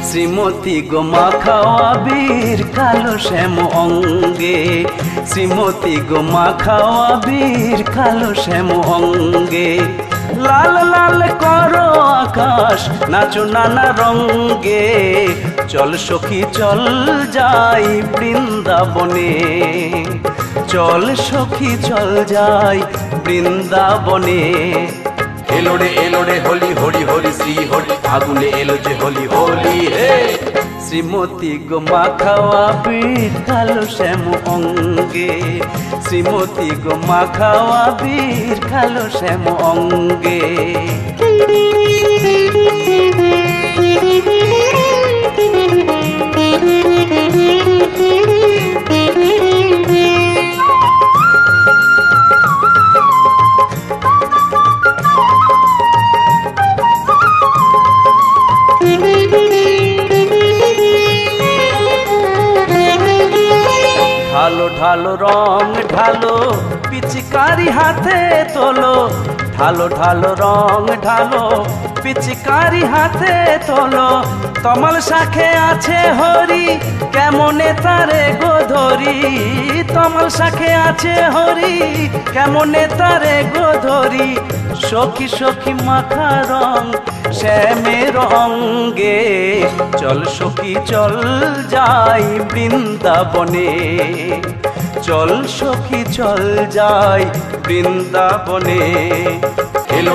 শ্রীমতী গো মাখাও আবির কালো শ্যাম অঙ্গে, শ্রীমতী গো মাখাও আবির কালো শ্যাম অঙ্গে। লাল লাল করো আকাশ নাচো নানা রঙ্গে, চল সখী চল যাই বৃন্দাবনে, চল সখী চল যাই বৃন্দাবনে। এলো রে হোলি হরি হরি শ্রী হরি, ফাগুনে এলো যে হোলি হোলি হে। শ্রীমতী গো মাখাও আবির কালো শ্যাম অঙ্গে, শ্রীমতী গো মাখাও আবির কালো শ্যাম অঙ্গে। ঢালো ঢালো রং ঢালো পিচকারি হাতে তোলো, ঢালো ঢালো রং ঢালো পিচকারি হাতে তোলো। তমাল শাখে আছে হরি কেমনে তারে গো ধরি, তমাল শাখে আছে হরি কেমনে তারে গো ধরি। সখী সখী মাখা রং শ্যামের অঙ্গে, চল সখী চল যাই বৃন্দাবনে, চল সখী চল যাই বৃন্দাবনে। এলো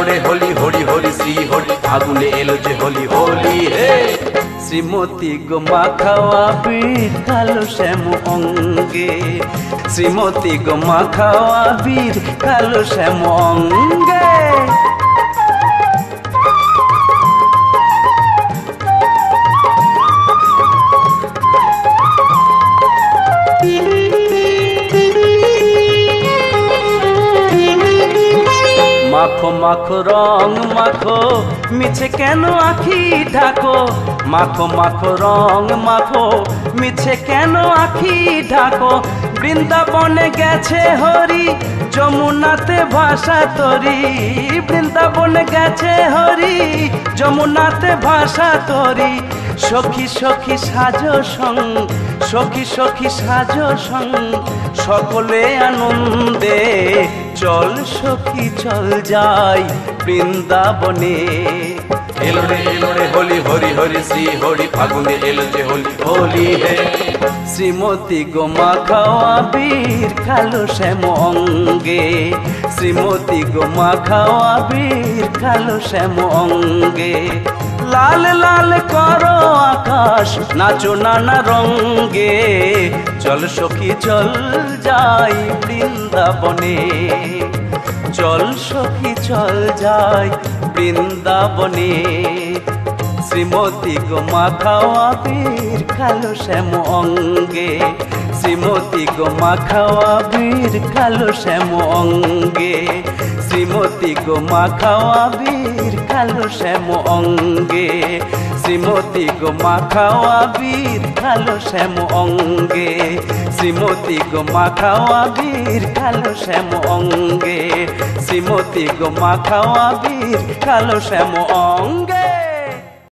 রে হোলি হরি হরি শ্রী হরি, ফাগুনে এলো যে হোলি হোলি হে। শ্রীমতী গো মাখাও আবির কালো শ্যাম অঙ্গে, শ্রীমতী গো মাখাও আবির কালো শ্যাম অঙ্গে। মাখো মাখো রং মাখো মিছে কেন আখি ঢাকো, মাখো মাখো রং মাখো মিছে কেন আখি ঢাকো। বৃন্দাবনে গেছে হরি যমুনাতে ভাষা তরি, বৃন্দাবনে গেছে হরি যমুনাতে ভাষা তরি। সখী সখী সাজো সং, সখী সখী সাজো সং, সকলে আনন্দে চল সখী চল যাই বৃন্দাবনে। এলো রে হোলি হরি হরি শ্রী হরি, ফাগুনে এলো যে হোলি হোলি হে। শ্রীমতী গো মাখাও আবির কালো শ্যাম অঙ্গে, শ্রীমতী গো মাখাও আবির কালো শ্যাম অঙ্গে। লাল লাল করো আকাশ নাচো নানা রঙ্গে, চল সখী চল যাই বৃন্দাবনে, চল সখী চল যাই বৃন্দাবনে। শ্রীমতী গো মাখাও আবির কালো শ্যাম অঙ্গে, শ্রীমতী গো মাখাও আবির কালো শ্যাম অঙ্গে, শ্রীমতী গো মাখাও আবির কালো শ্যাম অঙ্গে, শ্রীমতী গো মাখাও আবির কালো শ্যাম অঙ্গে, শ্রীমতী গো মাখাও আবির কালো শ্যাম অঙ্গে, শ্রীমতী গো মাখাও আবির কালো শ্যাম অঙ্গে।